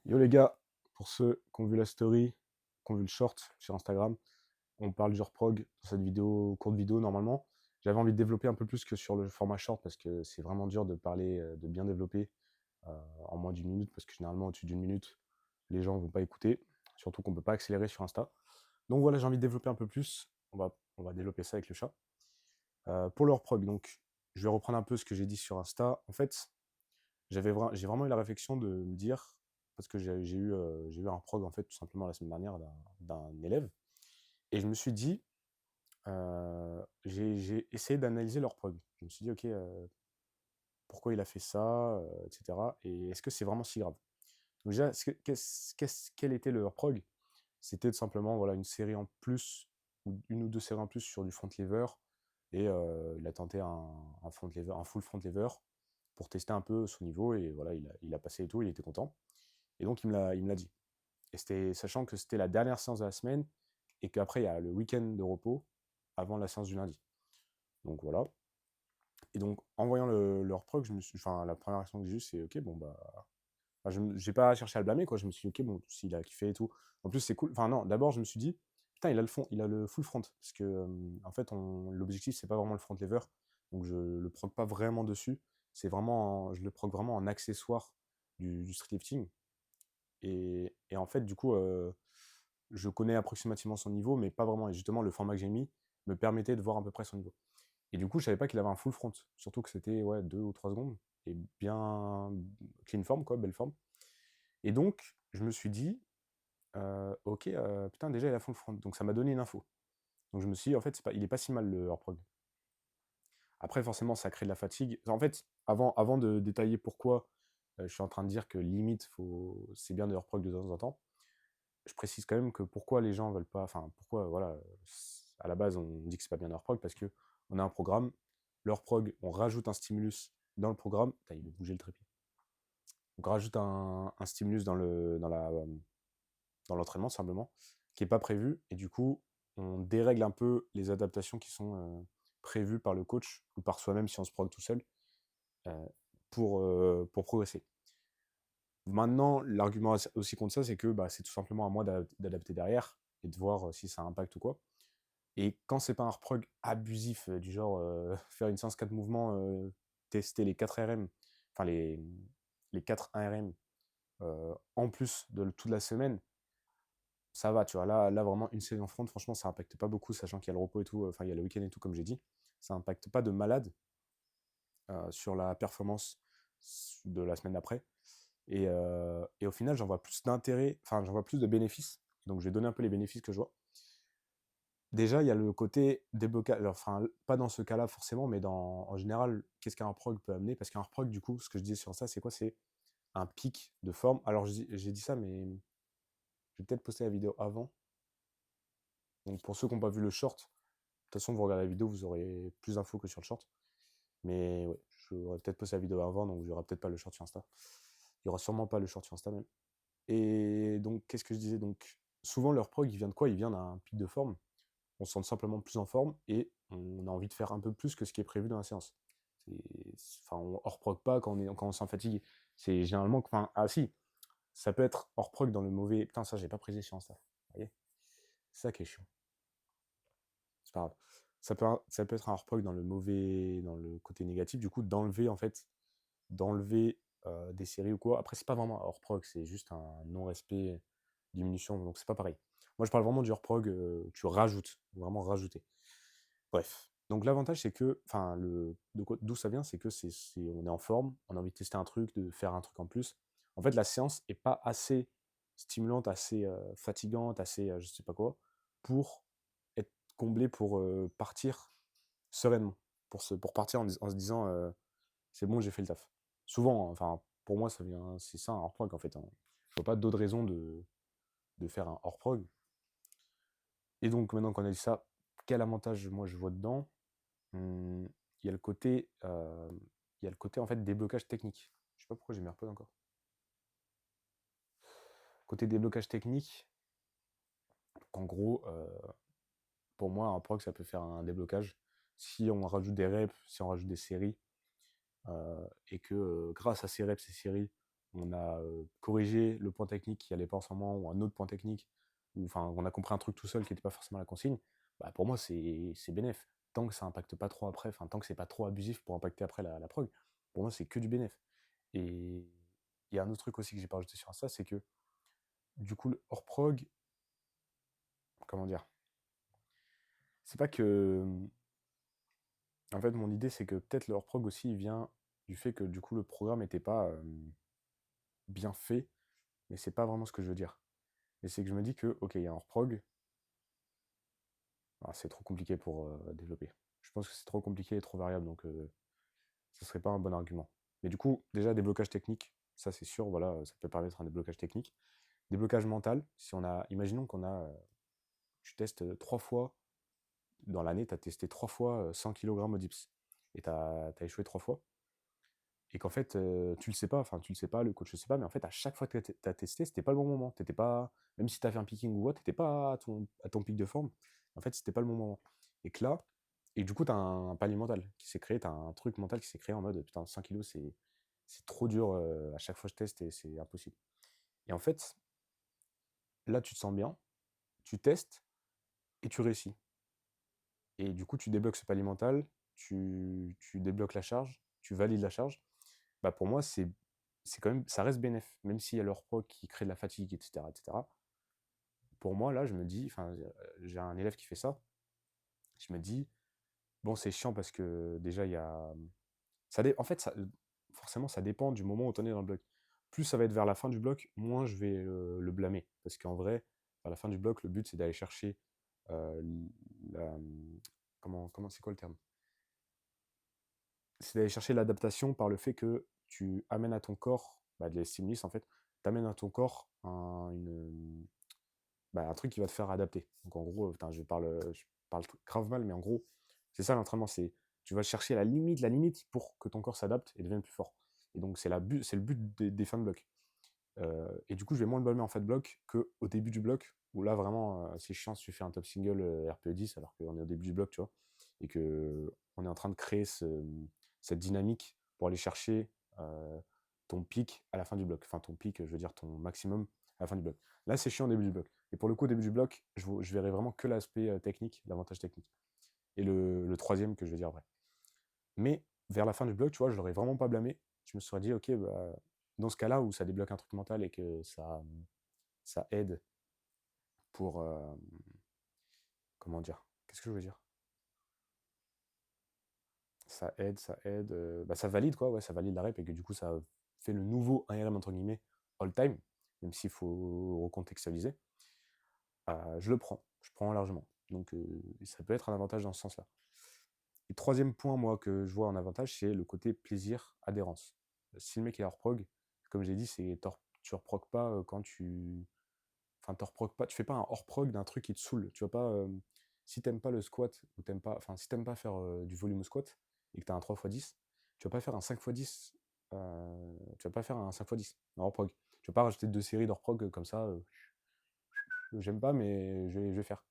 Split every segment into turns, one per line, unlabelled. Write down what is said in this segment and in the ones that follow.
Yo les gars, pour ceux qui ont vu la story, qui ont vu le short sur Instagram, on parle du reprog dans cette vidéo, courte vidéo normalement. J'avais envie de développer un peu plus que sur le format short parce que c'est vraiment dur de parler, de bien développer euh, en moins d'une minute parce que généralement au-dessus d'une minute, les gens vont pas écouter, surtout qu'on peut pas accélérer sur Insta. Donc voilà, j'ai envie de développer un peu plus. On va développer ça avec le chat. Pour le reprog, donc je vais reprendre un peu ce que j'ai dit sur Insta. En fait, j'ai vraiment eu la réflexion de me dire, parce que j'ai eu un prog en fait tout simplement la semaine dernière d'un élève, et je me suis dit, j'ai essayé d'analyser leur prog. Je me suis dit, ok, pourquoi il a fait ça, etc. Et est-ce que c'est vraiment si grave? Donc déjà, quel était leur prog? C'était tout simplement voilà, une série en plus, ou une ou deux séries en plus sur du front lever, et il a tenté un front lever, un full front lever pour tester un peu son niveau, et voilà, il a passé et tout, il était content. Et donc il me l'a dit. Et c'était, sachant que c'était la dernière séance de la semaine, et qu'après il y a le week-end de repos avant la séance du lundi. Donc voilà. Et donc en voyant leur prog, enfin la première réaction que j'ai eue, c'est ok, bon bah. Enfin, j'ai pas cherché à le blâmer, quoi. Je me suis dit, ok, bon, s'il a kiffé et tout. En plus, c'est cool. Enfin, non, d'abord, je me suis dit, putain, il a le fond, il a le full front. Parce que, en fait, l'objectif, c'est pas vraiment le front lever. Donc, je le proc pas vraiment dessus. Je le proc vraiment en accessoire du street lifting. Et en fait, du coup, je connais approximativement son niveau, mais pas vraiment. Et justement, le format que j'ai mis me permettait de voir à peu près son niveau. Et du coup, je savais pas qu'il avait un full front. Surtout que c'était, ouais, 2 ou 3 secondes. Et bien clean form, quoi, belle forme. Et donc, je me suis dit, ok, putain, déjà, il a full front. Donc, ça m'a donné une info. Donc, je me suis dit, en fait, il est pas si mal le hors-prog. Après, forcément, ça crée de la fatigue. En fait, avant de détailler pourquoi je suis en train de dire que limite, c'est bien de hors-prog de temps en temps, je précise quand même que pourquoi les gens veulent pas. Enfin, pourquoi, voilà, à la base, on dit que c'est pas bien de hors-prog parce que on a un programme, le hors-prog, on rajoute un stimulus dans le programme. Putain, il veut bouger le trépied. Donc, on rajoute un stimulus dans l'entraînement simplement, qui n'est pas prévu, et du coup, on dérègle un peu les adaptations qui sont prévues par le coach ou par soi-même si on se prog tout seul euh, pour progresser. Maintenant, l'argument aussi contre ça, c'est que bah, c'est tout simplement à moi d'adapter derrière et de voir si ça impacte ou quoi. Et quand c'est pas un reprog abusif, du genre faire une séance 4 mouvements, tester les 4 RM, enfin les 4 1RM en plus de toute la semaine, ça va, tu vois. Là vraiment, une série en front, franchement, ça impacte pas beaucoup, sachant qu'il y a le repos et tout, enfin, il y a le week-end et tout, comme j'ai dit. Ça impacte pas de malade sur la performance de la semaine d'après. Et au final, j'en vois plus d'intérêt, enfin, j'en vois plus de bénéfices. Donc, je vais donner un peu les bénéfices que je vois. Déjà, il y a le côté déblocage, enfin, pas dans ce cas-là forcément, mais en général, qu'est-ce qu'un prog peut amener? Parce qu'un prog, du coup, ce que je disais sur ça, c'est quoi? C'est un pic de forme. Alors, j'ai dit ça, mais je vais peut-être poster la vidéo avant. Donc, pour ceux qui n'ont pas vu le short, de toute façon, vous regardez la vidéo, vous aurez plus d'infos que sur le short. Mais ouais, j'aurais peut-être posté la vidéo avant, donc il n'y aura peut-être pas le short sur Insta. Il n'y aura sûrement pas le short sur Insta même. Et donc, qu'est-ce que je disais? Donc, souvent, leur prog, il vient de quoi? Il vient d'un pic de forme. On se sent simplement plus en forme et on a envie de faire un peu plus que ce qui est prévu dans la séance. Enfin, on hors prog pas quand on se sent fatigué. C'est généralement. Enfin, ah si, ça peut être hors prog dans le mauvais. Putain, ça, j'ai pas précisé sur Insta. Vous voyez? C'est ça qui est chiant. C'est pas grave. Ça peut être un hors prog dans le mauvais, dans le côté négatif, du coup, d'enlever, en fait, d'enlever des séries ou quoi. Après, c'est pas vraiment un hors prog, c'est juste un non-respect, diminution, donc c'est pas pareil. Moi, je parle vraiment du hors prog, tu rajoutes, vraiment rajouter. Bref. Donc l'avantage, c'est que, enfin, d'où ça vient, c'est que on est en forme, on a envie de tester un truc, de faire un truc en plus. En fait, la séance est pas assez stimulante, assez fatigante, assez je sais pas quoi, pour être comblée, pour partir sereinement, pour partir en se disant c'est bon, j'ai fait le taf. Souvent, hein, enfin, pour moi, c'est ça un hors prog en fait. Hein. Je vois pas d'autres raisons de faire un hors prog. Et donc maintenant qu'on a dit ça, quel avantage moi je vois dedans? Mmh, il y a le côté, il y a le côté en fait déblocage technique. Je sais pas pourquoi j'ai mis AirPod encore. Côté déblocage technique, en gros, pour moi, un prog, ça peut faire un déblocage. Si on rajoute des reps, si on rajoute des séries, et que grâce à ces reps, ces séries, on a corrigé le point technique qui allait pas en ce moment, ou un autre point technique, ou enfin, on a compris un truc tout seul qui n'était pas forcément la consigne, bah, pour moi, c'est bénéf. Tant que ça impacte pas trop après, enfin, tant que c'est pas trop abusif pour impacter après la prog, pour moi, c'est que du bénéf. Et il y a un autre truc aussi que j'ai pas rajouté sur ça, c'est que du coup, le hors prog, comment dire, c'est pas que. En fait, mon idée, c'est que peut-être le hors prog aussi, il vient du fait que du coup, le programme n'était pas bien fait, mais c'est pas vraiment ce que je veux dire. Et c'est que je me dis que, ok, il y a un hors prog, ah, c'est trop compliqué pour développer. Je pense que c'est trop compliqué et trop variable, donc ce serait pas un bon argument. Mais du coup, déjà, déblocage technique, ça c'est sûr, voilà, ça peut permettre un déblocage technique. Déblocage mental, si on a, imaginons qu'on a, tu testes 3 fois, dans l'année, tu as testé 3 fois 100 kg au dips, et tu as échoué 3 fois, et qu'en fait, tu le sais pas, enfin, tu le sais pas, le coach le sait pas, mais en fait, à chaque fois que tu as testé, c'était pas le bon moment. T'étais pas, même si tu as fait un picking ou quoi, t'étais pas à ton pic de forme. En fait, c'était pas le bon moment. Et que là, et du coup, tu as un palier mental qui s'est créé, tu as un truc mental qui s'est créé en mode, putain, 100 kilos, c'est trop dur, à chaque fois je teste et c'est impossible. Et en fait, là, tu te sens bien, tu testes et tu réussis. Et du coup, tu débloques ce palier mental, tu débloques la charge, tu valides la charge. Bah pour moi, c'est quand même, ça reste bénéf, même s'il y a leur pro qui crée de la fatigue, etc., etc. Pour moi, là, je me dis, enfin, j'ai un élève qui fait ça, je me dis, bon, c'est chiant parce que déjà, il y a. En fait, forcément, ça dépend du moment où on est dans le bloc. Plus ça va être vers la fin du bloc, moins je vais le blâmer. Parce qu'en vrai, à la fin du bloc, le but, c'est d'aller chercher euh, la. C'est quoi le terme? C'est d'aller chercher l'adaptation par le fait que tu amènes à ton corps, bah, des stimulus en fait, tu amènes à ton corps un truc qui va te faire adapter. Donc en gros, putain, je parle grave mal, mais en gros, c'est ça l'entraînement, c'est tu vas chercher la limite pour que ton corps s'adapte et devienne plus fort. Et donc c'est le but des fins de bloc. Et du coup, je vais moins le blâmer en fin de bloc qu'au début du bloc, où là vraiment, c'est chiant si tu fais un top single RPE 10 alors qu'on est au début du bloc, tu vois, et que on est en train de créer cette dynamique pour aller chercher ton pic à la fin du bloc. Enfin, ton pic, je veux dire ton maximum à la fin du bloc. Là, c'est chiant au début du bloc. Et pour le coup, au début du bloc, je verrai vraiment que l'aspect technique, l'avantage technique. Et le troisième que je vais dire après. Mais vers la fin du bloc, tu vois, je l'aurais vraiment pas blâmé. Je me serais dit, ok, bah, dans ce cas-là où ça débloque un truc mental et que ça aide pour. Comment dire? Qu'est-ce que je veux dire? Ça aide. Bah, ça valide quoi, ouais, ça valide la rep et que du coup, ça fait le nouveau 1RM entre guillemets all time, même s'il faut recontextualiser. Je le prends, je prends largement. Donc, ça peut être un avantage dans ce sens-là. Et troisième point, moi, que je vois en avantage, c'est le côté plaisir, adhérence. Si le mec est hors prog, comme j'ai dit, tu reprog pas quand tu. Enfin, tu reprog pas, tu fais pas un hors prog d'un truc qui te saoule. Tu vas pas. Si t'aimes pas le squat, ou t'aimes pas. Enfin, si t'aimes pas faire du volume au squat, et que t'as un 3x10, tu vas pas faire un 5x10. Tu vas pas faire un 5x10 en hors prog. Tu vas pas rajouter 2 séries d'hors prog comme ça. J'aime pas, mais je vais faire.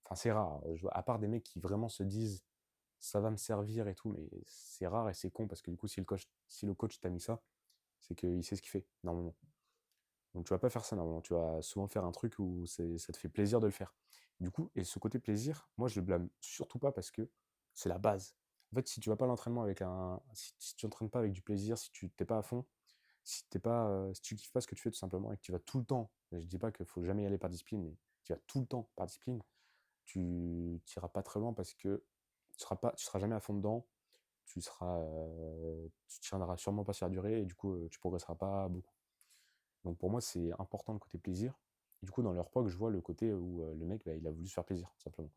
Enfin, c'est rare. À part des mecs qui vraiment se disent ça va me servir et tout, mais c'est rare et c'est con parce que du coup, si le coach t'a mis ça, c'est qu'il sait ce qu'il fait, normalement. Donc tu vas pas faire ça normalement, tu vas souvent faire un truc où ça te fait plaisir de le faire. Du coup, et ce côté plaisir, moi je le blâme surtout pas parce que c'est la base. En fait, si tu vas pas à l'entraînement avec si tu n'entraînes pas avec du plaisir, si tu t'es pas à fond, si tu kiffes pas ce que tu fais tout simplement et que tu vas tout le temps, et je dis pas qu'il faut jamais y aller par discipline, mais tu vas tout le temps par discipline, tu n'iras pas très loin parce que tu seras jamais à fond dedans, tu tiendras sûrement pas sur la durée et du coup tu progresseras pas beaucoup. Donc pour moi c'est important le côté plaisir. Et du coup dans leur prog je vois le côté où le mec bah, il a voulu se faire plaisir tout simplement.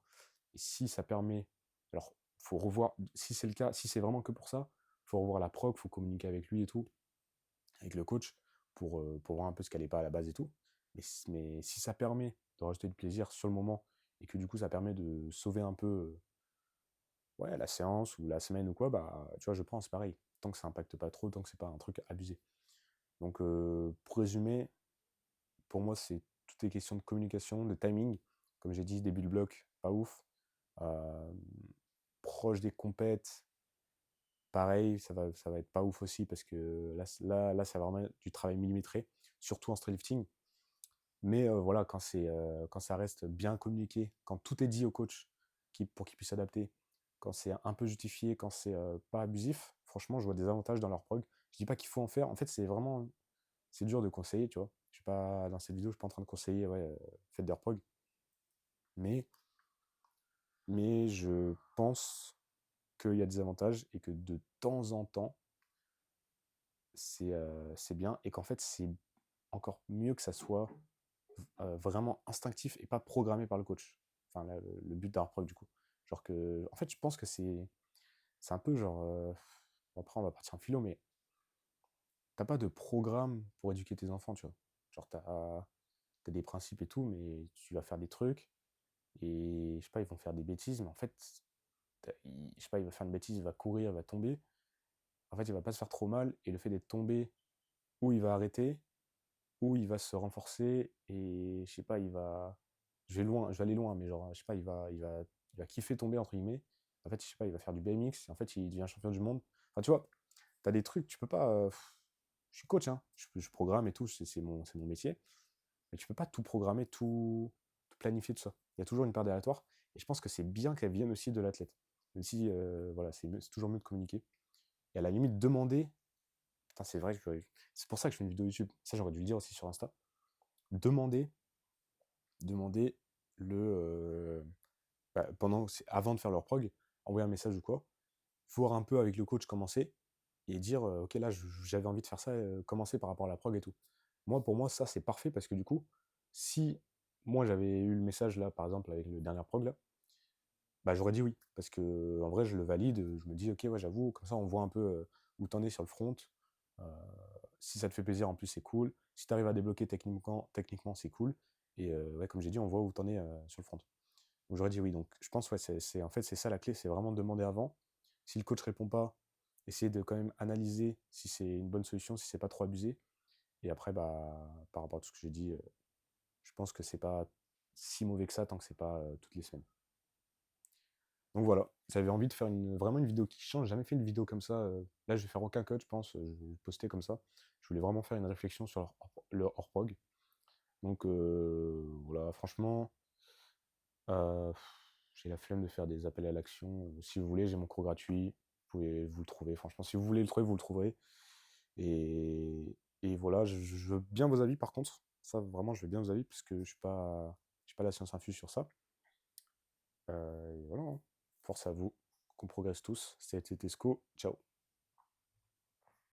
Et si ça permet, alors faut revoir, si c'est le cas, si c'est vraiment que pour ça, faut revoir la prog, faut communiquer avec lui et tout, avec le coach pour voir un peu ce qu'elle est pas à la base et tout. Mais si ça permet de rajouter du plaisir sur le moment et que du coup ça permet de sauver un peu ouais, la séance ou la semaine ou quoi, bah tu vois, je prends, c'est pareil. Tant que ça impacte pas trop, tant que c'est pas un truc abusé. Donc pour résumer, pour moi c'est toutes les questions de communication, de timing. Comme j'ai dit, début de bloc, pas ouf. Euh, Proche des compètes, pareil, ça va être pas ouf aussi parce que là, c'est vraiment du travail millimétré, surtout en lifting. Mais voilà, quand ça reste bien communiqué, quand tout est dit au coach pour qu'il puisse s'adapter, quand c'est un peu justifié, quand c'est pas abusif, franchement, je vois des avantages dans leur prog. Je dis pas qu'il faut en faire. En fait, c'est dur de conseiller, tu vois. Je suis pas dans cette vidéo, je suis pas en train de conseiller, ouais, faites des prog. Mais, mais je pense qu'il y a des avantages et que de temps en temps, c'est bien et qu'en fait, c'est encore mieux que ça soit vraiment instinctif et pas programmé par le coach. Enfin, le but d'un prog, du coup. Genre que, en fait, je pense que c'est un peu genre. Après, on va partir en philo, mais t'as pas de programme pour éduquer tes enfants, tu vois. Genre, t'as des principes et tout, mais tu vas faire des trucs et je sais pas, ils vont faire des bêtises, mais en fait, je sais pas, il va faire une bêtise, il va courir, il va tomber. En fait, il va pas se faire trop mal et le fait d'être tombé, ou il va arrêter, ou il va se renforcer et je sais pas, je vais aller loin, mais genre, je sais pas, il va kiffer tomber entre guillemets. En fait, je sais pas, il va faire du BMX et en fait, il devient champion du monde. Enfin, tu vois, t'as des trucs, tu peux pas. Je suis coach, hein, je programme et tout, c'est mon métier, mais tu peux pas tout programmer, tout planifier, tout ça. Il y a toujours une part d'aléatoire et je pense que c'est bien qu'elle vienne aussi de l'athlète. Même si, voilà, c'est toujours mieux de communiquer. Et à la limite, demander. Putain, c'est vrai que c'est pour ça que je fais une vidéo YouTube. Ça, j'aurais dû le dire aussi sur Insta. Demander demander avant de faire leur prog, envoyer un message ou quoi, voir un peu avec le coach comment c'est, et dire ok là j'avais envie de faire ça, commencer par rapport à la prog et tout. Pour moi ça c'est parfait parce que du coup, si moi j'avais eu le message là par exemple avec le dernier prog là, bah j'aurais dit oui. Parce que en vrai je le valide, je me dis ok ouais j'avoue, comme ça on voit un peu où t'en es sur le front. Euh, Si ça te fait plaisir en plus c'est cool. Si tu arrives à débloquer techniquement c'est cool. Et ouais, comme j'ai dit, on voit où t'en es sur le front. Donc j'aurais dit oui. Donc je pense ouais, en fait c'est ça la clé, c'est vraiment demander avant. Si le coach répond pas, essayer de quand même analyser si c'est une bonne solution, si c'est pas trop abusé. Et après bah par rapport à tout ce que j'ai dit, je pense que c'est pas si mauvais que ça tant que c'est pas toutes les semaines. Donc voilà, j'avais envie de faire vraiment une vidéo qui change. J'ai jamais fait une vidéo comme ça. Là, je vais faire aucun cut, je pense. Je vais poster comme ça. Je voulais vraiment faire une réflexion sur le hors-prog. Donc voilà, franchement, euh, j'ai la flemme de faire des appels à l'action. Si vous voulez, j'ai mon cours gratuit. Vous pouvez vous le trouver. Franchement, si vous voulez le trouver, vous le trouverez. Et voilà, je veux bien vos avis par contre. Ça, vraiment, je veux bien vos avis parce que je suis pas la science infuse sur ça. Et voilà, hein. Force à vous, qu'on progresse tous. C'était Tesco. Ciao.